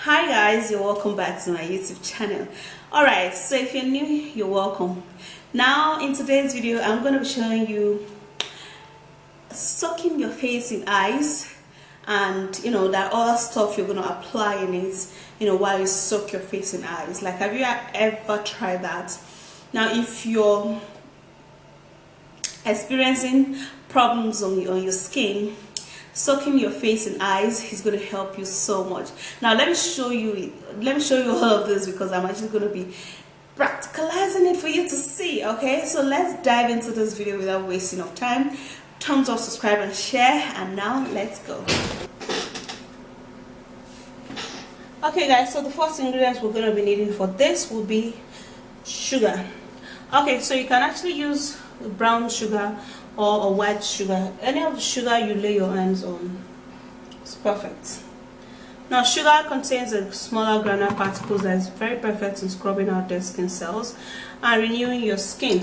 Hi guys, you're welcome back to my YouTube channel. Alright, so if you're new, you're welcome. Now in today's video I'm going to be showing you soaking your face in eyes, and that other stuff you're going to apply in it while you soak your face in eyes. Like, have you ever tried that? Now if you're experiencing problems on your skin, soaking your face and eyes is going to help you so much. Now let me show you all of this, because I'm actually going to be practicalizing it for you to see. Okay, so let's dive into this video without wasting of time. Thumbs up, subscribe and share, and now let's go. Okay guys, so the first ingredients we're going to be needing for this will be sugar. Okay, so you can actually use brown sugar or a white sugar. Any of the sugar you lay your hands on is perfect. Now sugar contains a smaller granular particles that is very perfect in scrubbing out dead skin cells and renewing your skin.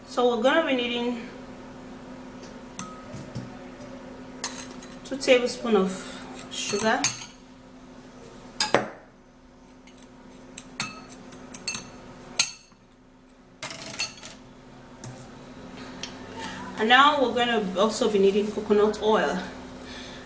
So we're going to be needing 2 tablespoons of sugar, and now we're going to also be needing coconut oil.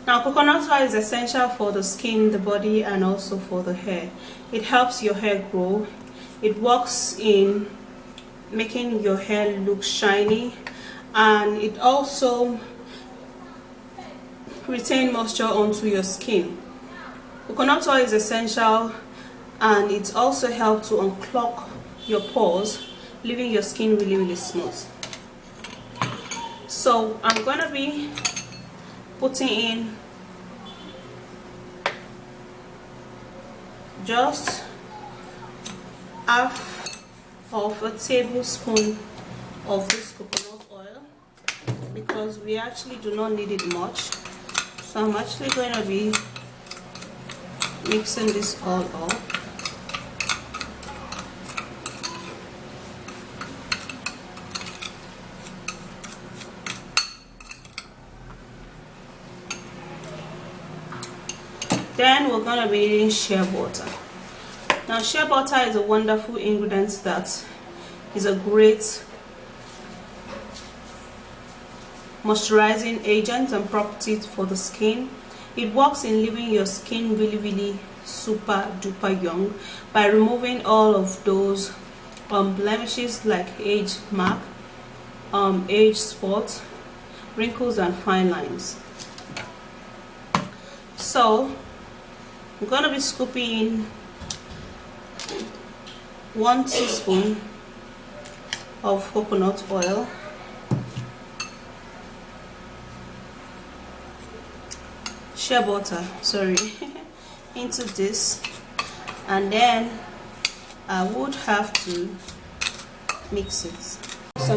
Now coconut oil is essential for the skin, the body, and also for the hair. It helps your hair grow. It works in making your hair look shiny, and it also retain moisture onto your skin. Coconut oil is essential, and it also helps to unclog your pores, leaving your skin really smooth. So I'm going to be putting in just half of a tablespoon of this coconut oil, because we actually do not need it much. So I'm actually going to be mixing this all up. Then we're going to be needing shea butter. Now shea butter is a wonderful ingredient that is a great moisturizing agent and properties for the skin. It works in leaving your skin really super duper young by removing all of those blemishes like age mark, age spots, wrinkles and fine lines. So I'm going to be scooping in 1 teaspoon of coconut oil, shea butter, sorry, into this, and then I would have to mix it. So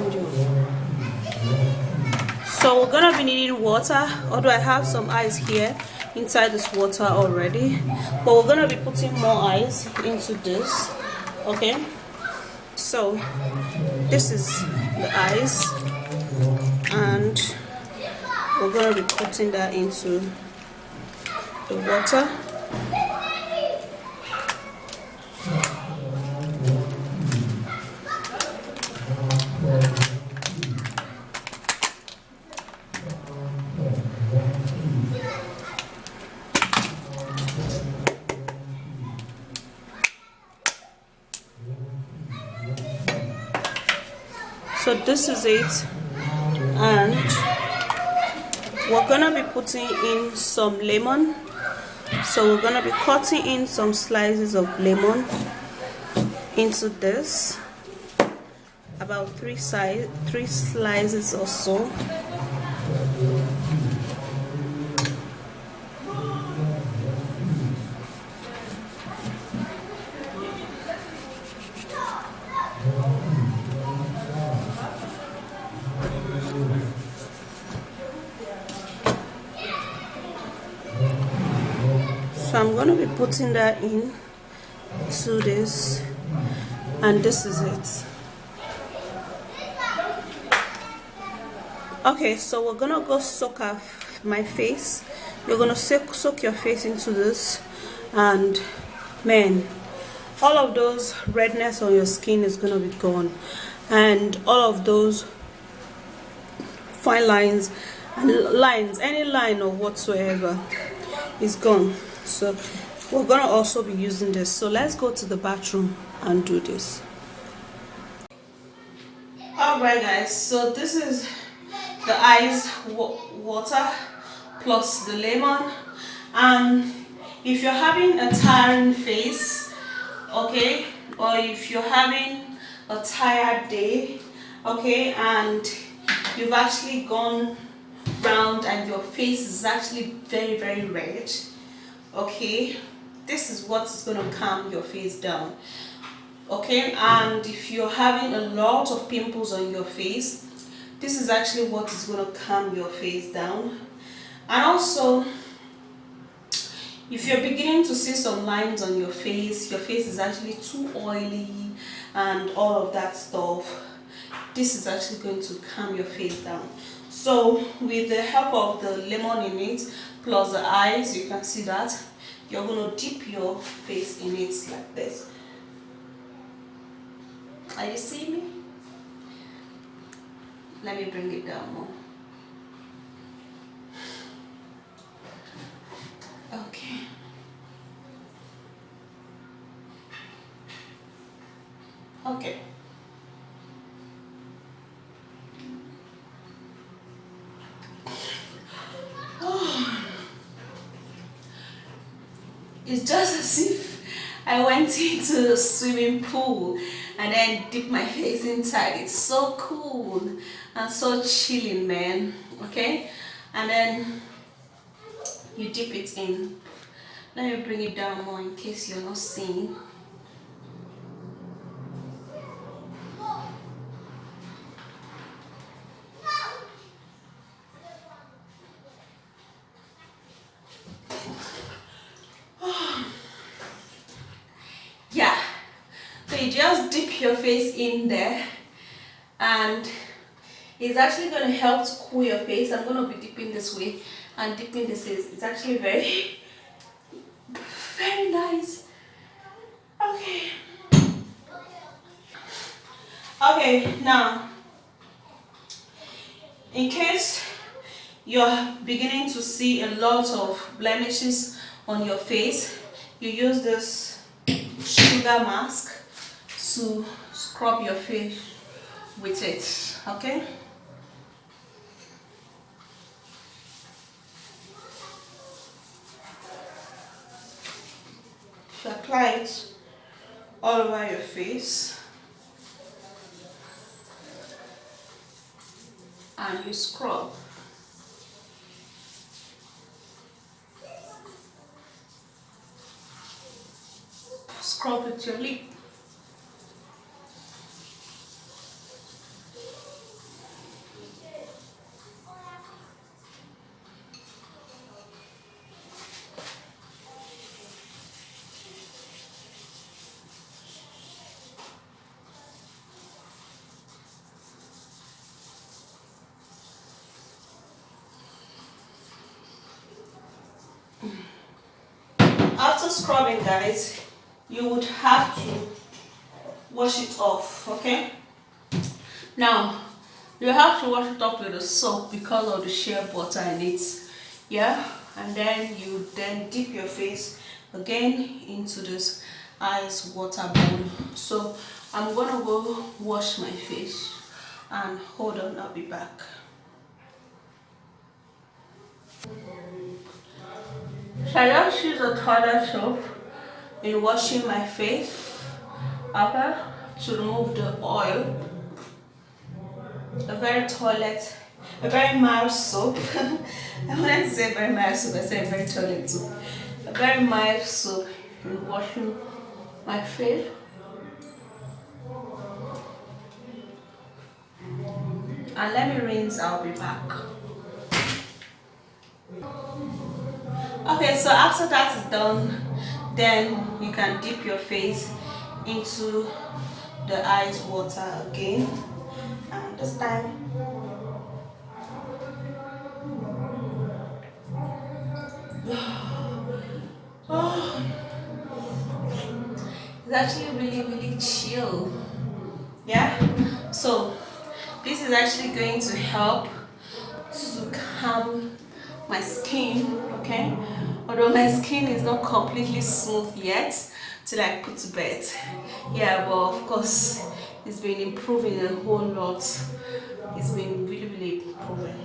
we're gonna be needing water, although I have some ice here inside this water already, but we're gonna be putting more ice into this. Okay, so this is the ice, and we're gonna be putting that into the water. So this is it, and we're gonna be putting in some lemon. So we're gonna be cutting in some slices of lemon into this, about 3 slices or so. So I'm going to be putting that in to this, and this is it. Okay, so we're gonna go soak off my face. You're gonna soak your face into this, and man, all of those redness on your skin is gonna be gone, and all of those fine lines and lines, any line or whatsoever, is gone. So we're gonna also be using this. So let's go to the bathroom and do this. Alright guys, so this is the ice water plus the lemon. And if you're having a tiring face, okay, or if you're having a tired day, okay, and you've actually gone round and your face is actually very red, okay, this is what's going to calm your face down. Okay, and if you're having a lot of pimples on your face, this is actually what is going to calm your face down. And also, if you're beginning to see some lines on your face is actually too oily and all of that stuff, this is actually going to calm your face down. So with the help of the lemon in it plus the ice, you can see that you're going to dip your face in it like this. Are you seeing me? Let me bring it down more. Okay. Okay. Oh. It's just as if I went into a swimming pool and then dipped my face inside. It's so cool and so chilling, man. Okay, and then you dip it in. Let me bring it down more in case you're not seeing. Yeah, so you just dip your face in there and it's actually going to help to cool your face. I'm going to be dipping this way and dipping this is it's actually very nice. Okay, now in case you're beginning to see a lot of blemishes on your face, you use this sugar mask to scrub your face with it. Okay, you apply it all over your face and you scrub. Scrub with your lip. After scrubbing, guys, you would have to wash it off. Okay, now you have to wash it off with a soap because of the shea butter in it. Yeah, and then you dip your face again into this ice water bowl. So I'm gonna go wash my face and hold on, I'll be back. So I just use a toilet soap in washing my face, okay, to remove the oil. A very mild soap. I wanted to say very mild soap, I said very toilet soap. A very mild soap in washing my face. And let me rinse, I'll be back. Okay, so after that is done, then you can dip your face into the ice water again, and this time oh, it's actually really chill. Yeah, so this is actually going to help to calm my skin, okay, although my skin is not completely smooth yet till I put to bed. Yeah, but of course it's been improving a whole lot. It's been really improving.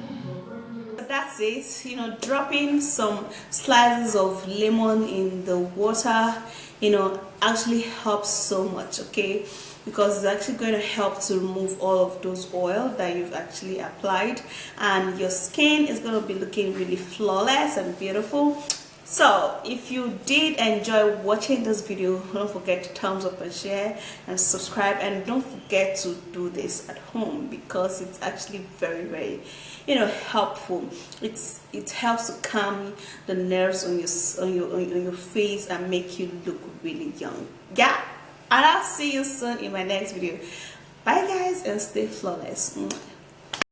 That's it. You know, dropping some slices of lemon in the water, you know, actually helps so much, okay, because it's actually going to help to remove all of those oil that you've actually applied, and your skin is going to be looking really flawless and beautiful. So if you did enjoy watching this video, don't forget to thumbs up and share and subscribe, and don't forget to do this at home because it's actually very you know, helpful. It helps to calm the nerves on your face and make you look really young. Yeah, and I'll see you soon in my next video. Bye guys, and stay flawless.